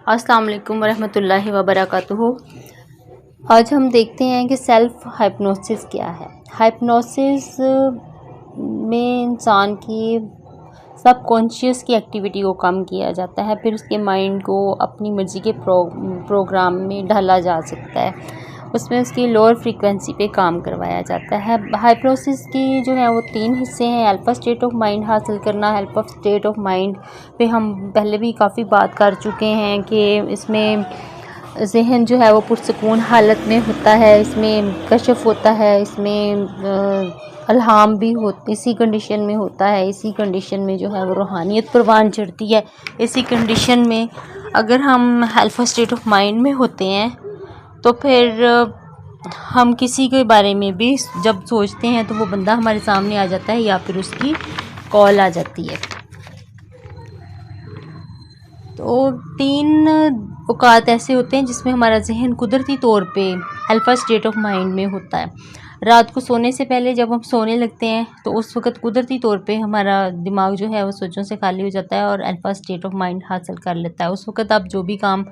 अस्सलाम वालेकुम वरहमतुल्लाहि वबरकातुहू। आज हम देखते हैं कि सेल्फ हाइप्नोसिस क्या है। हाइप्नोसिस में इंसान की सबकॉन्शियस की एक्टिविटी को कम किया जाता है, फिर उसके माइंड को अपनी मर्ज़ी के प्रोग्राम में ढाला जा सकता है। उसमें उसकी लोअर फ्रीक्वेंसी पे काम करवाया जाता है। हाइप्नोसिस की जो है वो 3 हिस्से हैं। अल्फ़ा स्टेट ऑफ माइंड हासिल करना। अल्फ़ा स्टेट ऑफ माइंड पे हम पहले भी काफ़ी बात कर चुके हैं कि इसमें ज़हन जो है वो पुरसकून हालत में होता है, इसमें कशफ होता है, इसमें अल्हाम भी इसी कंडीशन में होता है। इसी कंडीशन में जो है वो रूहानियत परवान चढ़ती है। इसी कंडीशन में अगर हम अल्फ़ा स्टेट ऑफ माइंड में होते हैं तो फिर हम किसी के बारे में भी जब सोचते हैं तो वो बंदा हमारे सामने आ जाता है या फिर उसकी कॉल आ जाती है। तो 3 औकात ऐसे होते हैं जिसमें हमारा जहन कुदरती तौर पे अल्फ़ा स्टेट ऑफ माइंड में होता है। रात को सोने से पहले जब हम सोने लगते हैं तो उस वक़्त कुदरती तौर पे हमारा दिमाग जो है वो सोचों से खाली हो जाता है और अल्फ़ा स्टेट ऑफ माइंड हासिल कर लेता है। उस वक़्त आप जो भी काम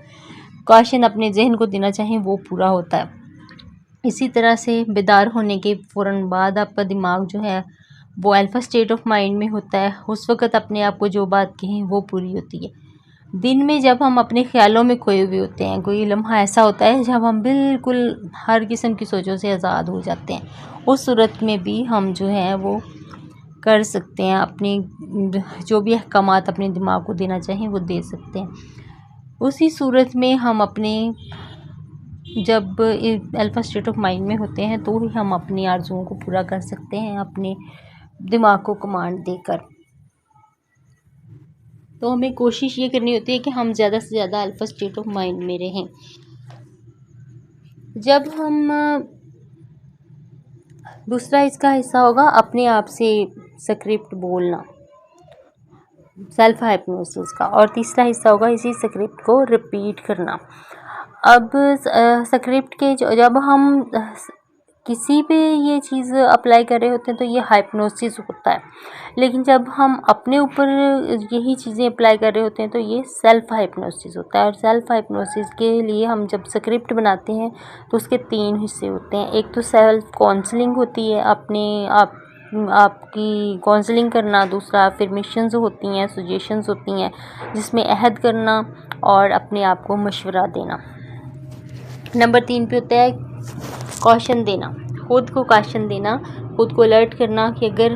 काशन अपने जहन को देना चाहें वो पूरा होता है। इसी तरह से बेदार होने के फ़ौरन बाद आपका दिमाग जो है वो अल्फ़ा स्टेट ऑफ माइंड में होता है। उस वक़्त अपने आप को जो बात कहें वो पूरी होती है। दिन में जब हम अपने ख़्यालों में खोए हुए होते हैं, कोई लम्हा ऐसा होता है जब हम बिल्कुल हर किस्म की सोचों से आज़ाद हो जाते हैं। उस सूरत में भी हम जो है वो कर सकते हैं, अपनी जो भी अहकामात अपने दिमाग को देना चाहें वो दे सकते हैं। उसी सूरत में हम अपने जब अल्फ़ा स्टेट ऑफ माइंड में होते हैं तो ही हम अपनी आरज़ुओं को पूरा कर सकते हैं अपने दिमाग को कमांड देकर। तो हमें कोशिश ये करनी होती है कि हम ज़्यादा से ज़्यादा अल्फ़ा स्टेट ऑफ माइंड में रहें। जब हम दूसरा इसका हिस्सा होगा अपने आप से स्क्रिप्ट बोलना, सेल्फ हाइप्नोसिस का, और तीसरा हिस्सा होगा इसी स्क्रिप्ट को रिपीट करना। अब स्क्रिप्ट के जब हम किसी पे ये चीज़ अप्लाई कर रहे होते हैं तो ये हाइप्नोसिस होता है, लेकिन जब हम अपने ऊपर यही चीज़ें अप्लाई कर रहे होते हैं तो ये सेल्फ हाइप्नोसिस होता है। और सेल्फ हाइप्नोसिस के लिए हम जब स्क्रिप्ट बनाते हैं तो उसके 3 हिस्से होते हैं। एक तो सेल्फ काउंसलिंग होती है, अपने आपकी काउंसलिंग करना। दूसरा अफर्मेशंस होती हैं, सजेशंस होती हैं जिसमें अहद करना और अपने आप को मशवरा देना। नंबर 3 पे होता है कॉशन देना, खुद को कॉशन देना, खुद को अलर्ट करना कि अगर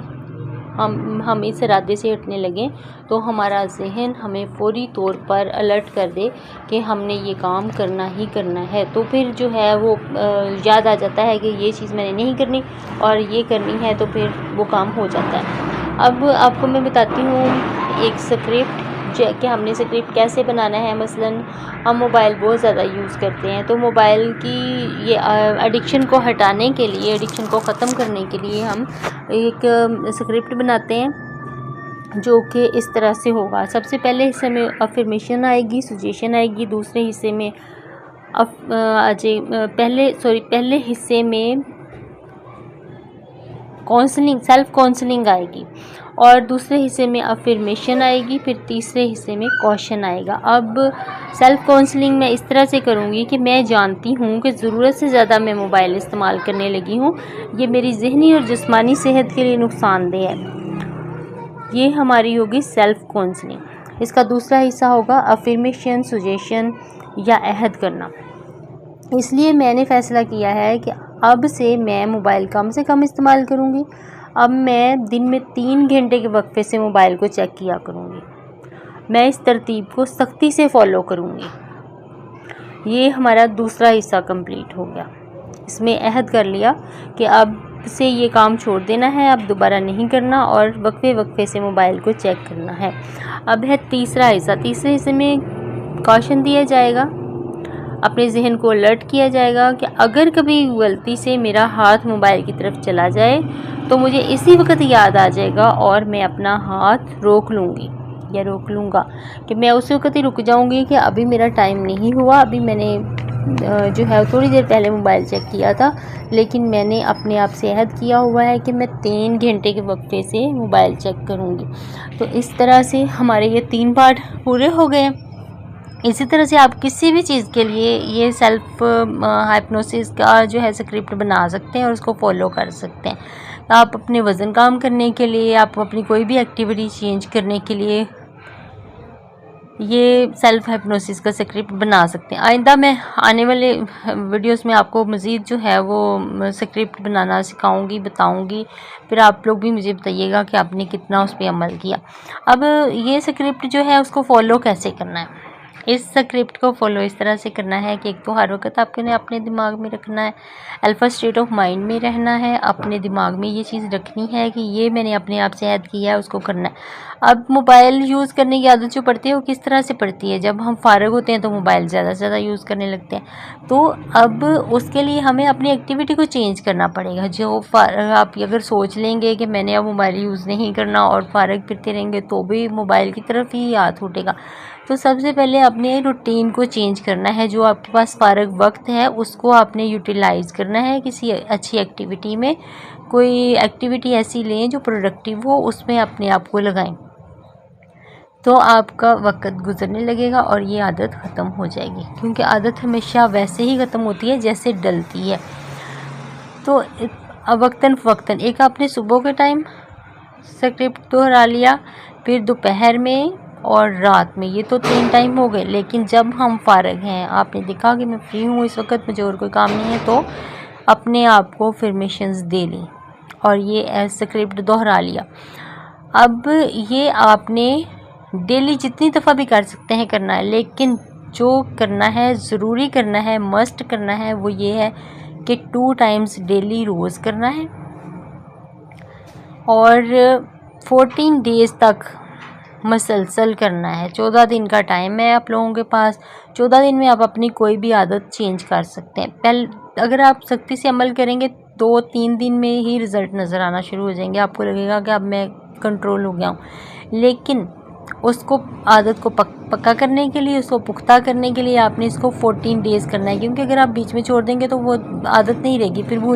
हम इस इरादे से हटने लगें तो हमारा जहन हमें फ़ौरी तौर पर अलर्ट कर दे कि हमने ये काम करना ही करना है। तो फिर जो है वो याद आ जाता है कि ये चीज़ मैंने नहीं करनी और ये करनी है, तो फिर वो काम हो जाता है। अब आपको मैं बताती हूँ एक स्क्रिप्ट कि हमने स्क्रिप्ट कैसे बनाना है। मसलन हम मोबाइल बहुत ज़्यादा यूज़ करते हैं, तो मोबाइल की ये एडिक्शन को हटाने के लिए, एडिक्शन को ख़त्म करने के लिए हम एक स्क्रिप्ट बनाते हैं जो कि इस तरह से होगा। सबसे पहले हिस्से में अफर्मेशन आएगी, सजेशन आएगी। दूसरे हिस्से में पहले हिस्से में काउंसलिंग, सेल्फ काउंसलिंग आएगी और दूसरे हिस्से में अफर्मेशन आएगी, फिर तीसरे हिस्से में कॉशन आएगा। अब सेल्फ काउंसलिंग मैं इस तरह से करूँगी कि मैं जानती हूँ कि ज़रूरत से ज़्यादा मैं मोबाइल इस्तेमाल करने लगी हूँ, ये मेरी ज़हनी और जिस्मानी सेहत के लिए नुकसानदेह है। ये हमारी होगी सेल्फ काउंसलिंग। इसका दूसरा हिस्सा होगा अफर्मेशन, सजेशन या अहद करना। इसलिए मैंने फ़ैसला किया है कि अब से मैं मोबाइल कम से कम इस्तेमाल करूँगी। अब मैं दिन में 3 घंटे के वक्फे से मोबाइल को चेक किया करूँगी। मैं इस तरतीब को सख्ती से फ़ॉलो करूँगी। ये हमारा दूसरा हिस्सा कंप्लीट हो गया। इसमें अहद कर लिया कि अब से ये काम छोड़ देना है, अब दोबारा नहीं करना और वक्फे से मोबाइल को चेक करना है। अब है तीसरा हिस्सा। तीसरे हिस्से में कॉशन दिया जाएगा, अपने जहन को अलर्ट किया जाएगा कि अगर कभी गलती से मेरा हाथ मोबाइल की तरफ चला जाए तो मुझे इसी वक्त याद आ जाएगा और मैं अपना हाथ रोक लूँगी या रोक लूँगा, कि मैं उसी वक्त ही रुक जाऊँगी कि अभी मेरा टाइम नहीं हुआ, अभी मैंने जो है थोड़ी देर पहले मोबाइल चेक किया था, लेकिन मैंने अपने आप से अहद किया हुआ है कि मैं 3 घंटे के वक्फे से मोबाइल चेक करूँगी। तो इस तरह से हमारे ये 3 पार्ट पूरे हो गए। इसी तरह से आप किसी भी चीज़ के लिए ये सेल्फ हाइप्नोसिस का जो है स्क्रिप्ट बना सकते हैं और उसको फॉलो कर सकते हैं। आप अपने वज़न कम करने के लिए, आप अपनी कोई भी एक्टिविटी चेंज करने के लिए ये सेल्फ हाइप्नोसिस का स्क्रिप्ट बना सकते हैं। आइंदा मैं आने वाले वीडियोस में आपको मज़ीद जो है वो स्क्रिप्ट बनाना सिखाऊंगी, बताऊंगी। फिर आप लोग भी मुझे बताइएगा कि आपने कितना उस पर अमल किया। अब ये स्क्रिप्ट जो है उसको फॉलो कैसे करना है। इस स्क्रिप्ट को फॉलो इस तरह से करना है कि एक तो हर वक्त आपने अपने दिमाग में रखना है, अल्फा स्टेट ऑफ माइंड में रहना है, अपने दिमाग में ये चीज़ रखनी है कि ये मैंने अपने आप से ऐड किया है, उसको करना है। अब मोबाइल यूज़ करने की आदत जो पड़ती है वो किस तरह से पड़ती है, जब हम फारग होते हैं तो मोबाइल ज़्यादा से ज़्यादा यूज़ करने लगते हैं। तो अब उसके लिए हमें अपनी एक्टिविटी को चेंज करना पड़ेगा। जो आप अगर सोच लेंगे कि मैंने अब मोबाइल यूज़ नहीं करना और फारग फिरते रहेंगे तो भी मोबाइल की तरफ ही हाथ उठेगा। तो सबसे पहले अपने रूटीन को चेंज करना है। जो आपके पास फारग वक्त है उसको आपने यूटिलाइज़ करना है किसी अच्छी एक्टिविटी में। कोई एक्टिविटी ऐसी लें जो प्रोडक्टिव हो, उसमें अपने आप को लगाएं, तो आपका वक्त गुजरने लगेगा और ये आदत ख़त्म हो जाएगी। क्योंकि आदत हमेशा वैसे ही ख़त्म होती है जैसे डलती है। तो वक्तन फ़वक्तन एक आपने सुबह के टाइम स्क्रिप्ट दोहरा लिया, फिर दोपहर में और रात में, ये तो 3 टाइम हो गए। लेकिन जब हम फारग हैं, आपने देखा कि मैं फ्री हूँ इस वक्त, मुझे और कोई काम नहीं है, तो अपने आप को अफर्मेशंस दे ली और ये स्क्रिप्ट दोहरा लिया। अब ये आपने डेली जितनी दफ़ा भी कर सकते हैं करना है, लेकिन जो करना है, ज़रूरी करना है, मस्ट करना है, वो ये है कि 2 टाइम्स डेली रोज़ करना है और 14 डेज़ तक मसलसल करना है। 14 दिन का टाइम है आप लोगों के पास। 14 दिन में आप अपनी कोई भी आदत चेंज कर सकते हैं। पहले अगर आप सख्ती से अमल करेंगे 2-3 दिन में ही रिज़ल्ट नज़र आना शुरू हो जाएंगे। आपको लगेगा कि अब मैं कंट्रोल हो गया हूँ। लेकिन उसको आदत को पक्का करने के लिए, उसको पुख्ता करने के लिए आपने इसको 14 डेज़ करना है। क्योंकि अगर आप बीच में छोड़ देंगे तो वो आदत नहीं रहेगी, फिर भूल